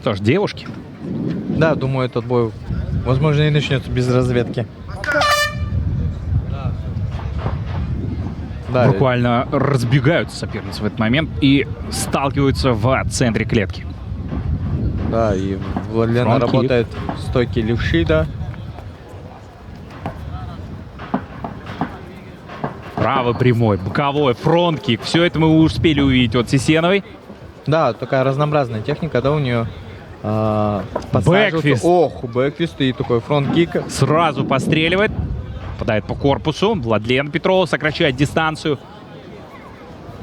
Что ж, девушки. Да, думаю, этот бой, возможно, и начнется без разведки. Да, Буквально разбегаются соперницы в этот момент и сталкиваются в центре клетки. да, и Владлена Фронт-кик. работает в стойке левши, да. Правый прямой, боковой, фронт-кик. Все это мы успели увидеть от Сисеновой. Да, такая разнообразная техника, да, у нее. Бэкфист. Ох, бэкфист и такой фронт-кик. Сразу постреливает. Попадает по корпусу. Владлена Петрова сокращает дистанцию.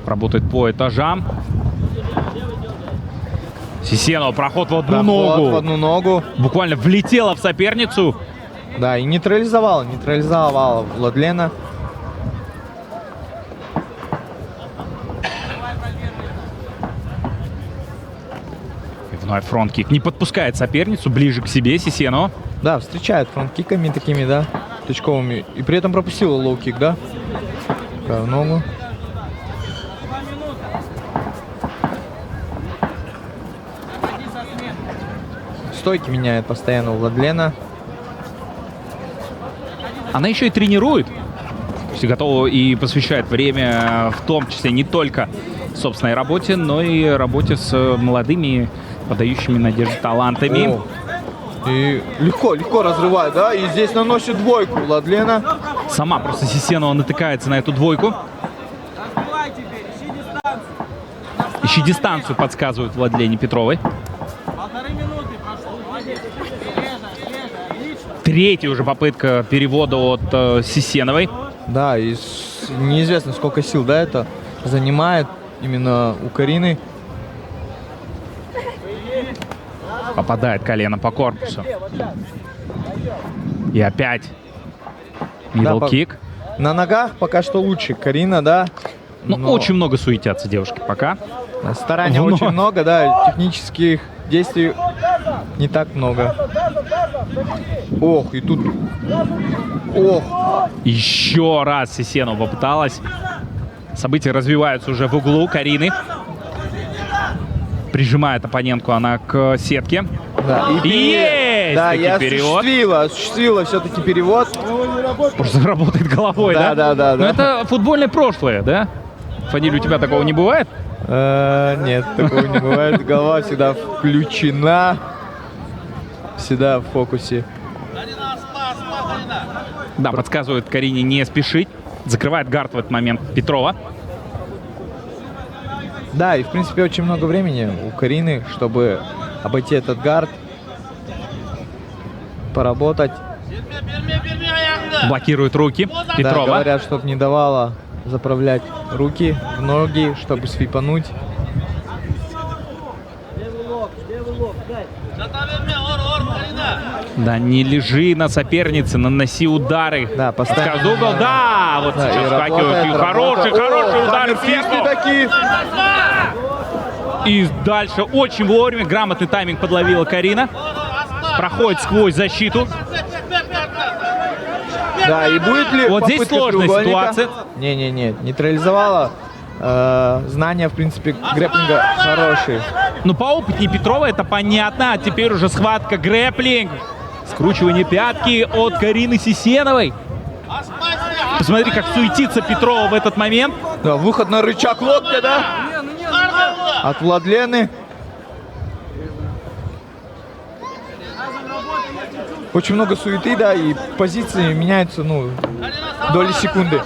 Работает по этажам. Сисенова, проход в одну ногу. В одну ногу. Буквально влетела в соперницу. Да, и нейтрализовала Владлена. И вновь фронт-кик. Не подпускает соперницу ближе к себе Сисенова. Да, встречает фронт-киками такими, да, тычковыми. И при этом пропустила лоу-кик, да. Такая в ногу. Стойки меняет постоянно Владлена. Она еще и тренирует. То есть готова и посвящает время, в том числе не только собственной работе, но и работе с молодыми, подающими надежды талантами. О. И легко разрывает, да, и здесь наносит двойку Владлена. Сама просто Сисенова натыкается на эту двойку. Ищи дистанцию, подсказывают Владлене Петровой. Третья уже попытка перевода от Сисеновой. Да, и неизвестно, сколько сил, да, это занимает именно у Карины. Попадает колено по корпусу. И опять мидл кик. На ногах пока что лучше Карина, да. Ну, очень много суетятся девушки пока. Старания Вновь. очень много, да, технических действий не так много. Ох, и тут... Ох, Еще раз Сисенова попыталась. События развиваются уже в углу Карины. Прижимает оппонентку она к сетке. да, Есть! да, таки я перевод. осуществила все-таки перевод. Просто работает головой, да? Да. Но это футбольное прошлое, да? Фаниль, у тебя такого не бывает? Нет, такого не бывает. Голова всегда включена. Всегда в фокусе. Да, подсказывает Карине не спешить. Закрывает гард в этот момент Петрова. Да, и в принципе очень много времени у Карины, чтобы обойти этот гард, поработать. Блокирует руки Да, Петрова. говорят, чтобы не давала заправлять руки в ноги, чтобы свипануть. Да, не лежи на сопернице, наноси удары. Да, постоянно. Подсказывает угол, да, вот Да, сейчас и вскакивает. работает. Хороший О, удар в хаммерфисты киску. такие. И дальше очень вовремя, грамотный тайминг подловила Карина. Проходит сквозь защиту. Да, и будет ли Вот здесь попытка сложная треугольника? ситуация. Не, нейтрализовала. Знания, в принципе, грэпплинга хорошие. Ну, поопытнее Петрова, это понятно. А теперь уже схватка, грэпплинг. Скручивание пятки от Карины Сисеновой. Посмотри, как суетится Петрова в этот момент. Да, выход на рычаг локтя, да? От Владлены. Очень много суеты, да, и позиции меняются, ну, доли секунды.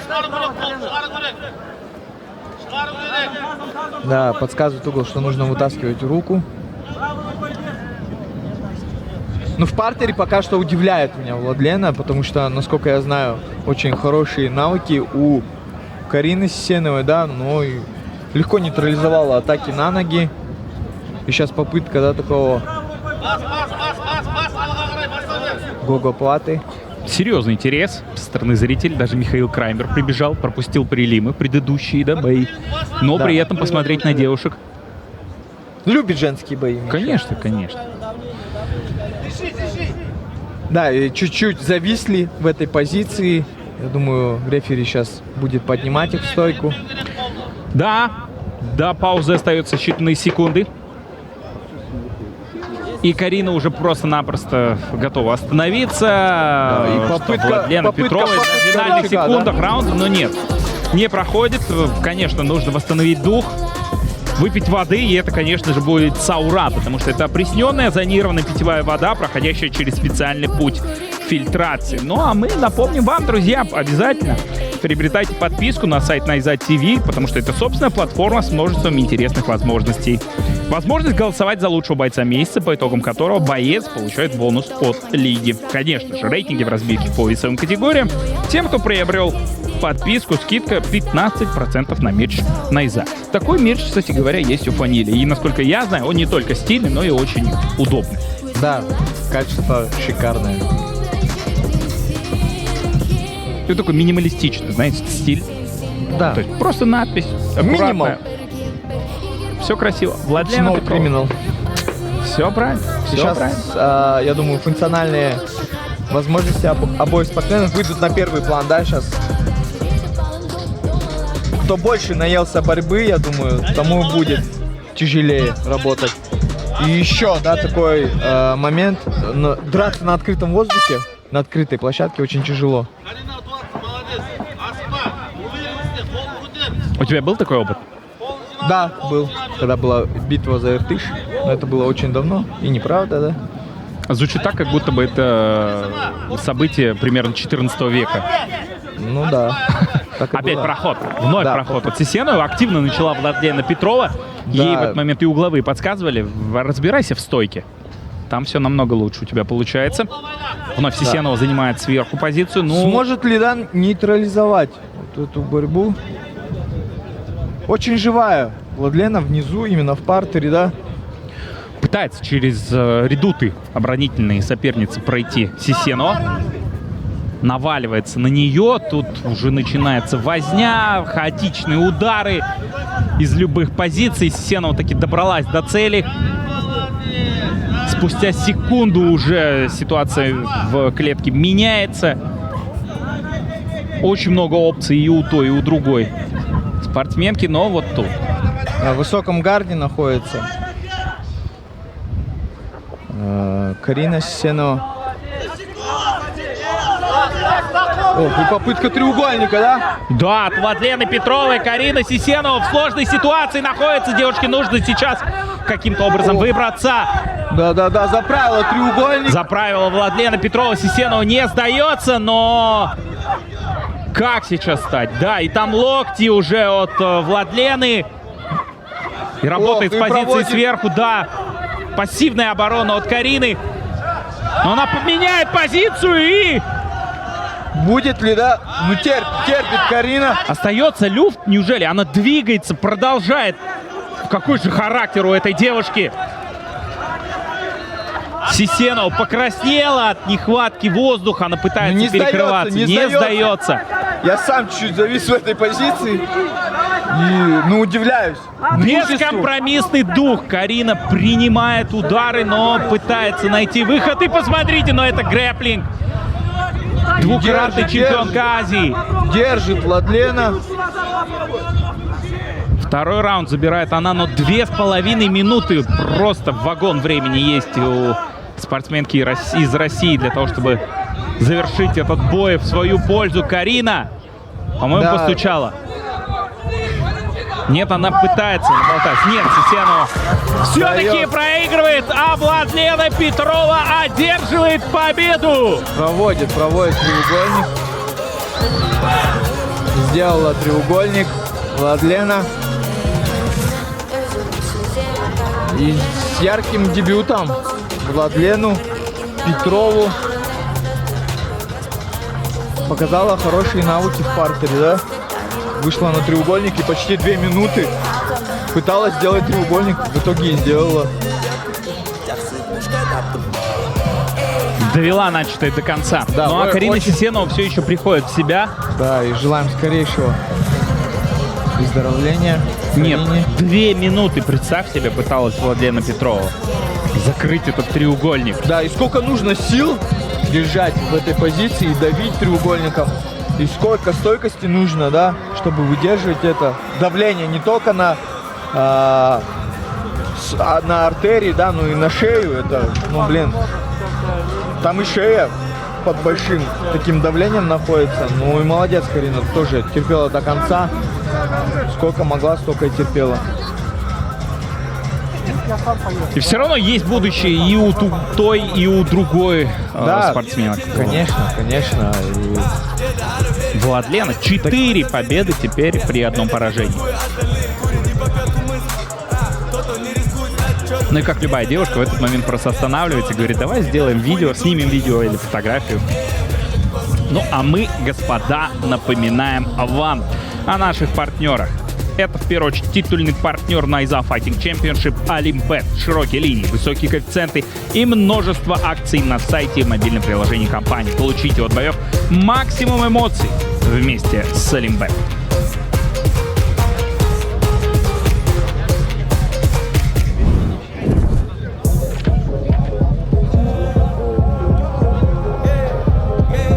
Да, подсказывает угол, что нужно вытаскивать руку. Ну, в партере пока что удивляет меня Владлена, потому что, насколько я знаю, очень хорошие навыки у Карины Сисеновой, да, но и легко нейтрализовала атаки на ноги. И сейчас попытка, да, такого гогоплаты. Серьезный интерес со стороны зрителей. Даже Михаил Краймер прибежал, пропустил прилимы предыдущие, да, бои. Но Да. при этом посмотреть на девушек. Любит женские бои. Миша. Конечно, конечно. Да, и чуть-чуть зависли в этой позиции. Я думаю, рефери сейчас будет поднимать их в стойку. Да, до паузы остается считанные секунды. И Карина уже просто-напросто готова остановиться. и Что попытка Владлена Петрова на финальных рычага, секундах да? раунда, но нет, не проходит. Конечно, нужно восстановить дух, выпить воды, и это, конечно же, будет саура, потому что это опресненная, зонированная питьевая вода, проходящая через специальный путь фильтрации. Ну, а мы напомним вам, друзья, обязательно приобретайте подписку на сайт Найза ТВ, потому что это собственная платформа с множеством интересных возможностей. Возможность голосовать за лучшего бойца месяца, по итогам которого боец получает бонус от лиги. Конечно же, рейтинги в разбивке по весовым категориям. Тем, кто приобрел подписку, скидка 15% на мерч Найза. Такой мерч, кстати говоря, есть у Фанили. И, насколько я знаю, он не только стильный, но и очень удобный. Да, качество шикарное. Это такой минималистичный, знаете, стиль. Да. То есть просто надпись, Минимал. аккуратная. Все красиво. Владлена Small Петрова. Criminal. Все правильно. Все Сейчас, правильно. я думаю, функциональные возможности обоих спортсменов выйдут на первый план, да, сейчас. Кто больше наелся борьбы, я думаю, тому будет тяжелее работать. И еще, да, такой момент. Драться на открытом воздухе, на открытой площадке очень тяжело. У тебя был такой опыт? Да, был, когда была битва за Иртыш, но это было очень давно, и неправда, да. Звучит так, как будто бы это событие примерно 14 века. Ну да. Так и Опять было. проход. Вновь Да. проход от Сисенова. Активно начала Владлена Петрова. Да. Ей в этот момент и угловые подсказывали. Разбирайся в стойке. Там все намного лучше у тебя получается. Вновь Сисенова занимает сверху позицию. Ну, Сможет ли Дан нейтрализовать вот эту борьбу? Очень живая. Владлена внизу, именно в партере, да. пытается через редуты оборонительные соперницы пройти Сисенова. Наваливается на нее. Тут уже начинается возня, хаотичные удары из любых позиций. Сисенова таки добралась до цели. Спустя секунду уже ситуация в клетке меняется. Очень много опций и у той, и у другой спортсменки, но вот тут. На высоком гарде находится Карина Сисенова. О, и попытка треугольника, да? Да, от Владлены Петровой Карина Сисенова в сложной ситуации находится. Девушке нужно сейчас каким-то образом выбраться. Да-да-да, заправила треугольник. Заправила Владлена Петрова. Сисенова не сдается, но... Как сейчас стать? Да, и там локти уже от Владлены. И работает Ох, с и позиции проводит. сверху, да. Пассивная оборона от Карины. Но она поменяет позицию и... Будет ли, да? Ну терпит Карина. Остается люфт, неужели? Она двигается, продолжает. Какой же характер у этой девушки? Сисенова покраснела от нехватки воздуха. Она пытается Не сдается, перекрываться. не Не сдается. сдается. Я сам чуть-чуть завис в этой позиции. И, ну, удивляюсь. Мужеству. Бескомпромиссный дух. Карина принимает удары, но пытается найти выход. И посмотрите, но это грэпплинг. Двукратный Держит, чемпионка Азии. Держит Владлена. Второй раунд забирает она, но 2,5 минуты. Просто вагон времени есть у спортсменки из России для того, чтобы завершить этот бой в свою пользу. Карина, по-моему, Да. постучала. Нет, она пытается наболтать. Нет, Сисенова все-таки Дает. проигрывает, а Владлена Петрова одерживает победу. Проводит треугольник. Сделала треугольник Владлена. И с ярким дебютом Владлену Петрову показала хорошие навыки в партере, да? Вышла на треугольник и почти 2 минуты пыталась сделать треугольник, в итоге и сделала. Довела начатое до конца. Да, Ну а Карина очень- Сисенова все еще приходит в себя. Да, и желаем скорейшего выздоровления. Нет, Карине. 2 минуты, представь себе, пыталась Владлена Петрова закрыть этот треугольник. Да, и сколько нужно сил держать в этой позиции и давить треугольником. И сколько стойкости нужно, да, чтобы выдерживать это давление не только на на артерии, да, ну и на шею, это, ну, блин, там и шея под большим таким давлением находится. Ну и молодец, Карина, тоже терпела до конца. Сколько могла, столько и терпела. И все равно есть будущее и у той, и у другой спортсменок. Конечно, конечно. И... Владлена 4 победы теперь при одном поражении. Ну и как любая девушка в этот момент просто останавливается и говорит, давай сделаем видео, снимем видео или фотографию. Ну а мы, господа, напоминаем вам о наших партнерах. Это, в первую очередь, титульный партнер на IZA Fighting Championship Олимпет. Широкие линии, высокие коэффициенты и множество акций на сайте и мобильном приложении компании. Получите от боев максимум эмоций вместе с Олимпет.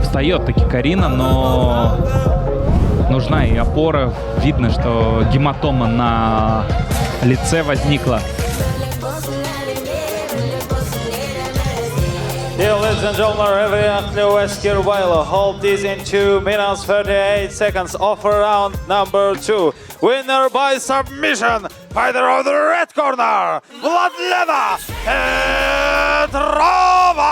Встает таки Карина, но нужна и опора. Видно, что гематома на лице возникла. Dear ladies and gentlemen, referee Akhil Eskirbailo, hold this in 2 minutes 38 seconds of round number 2. Winner by submission, fighter of the red corner, Vladlena Petrova!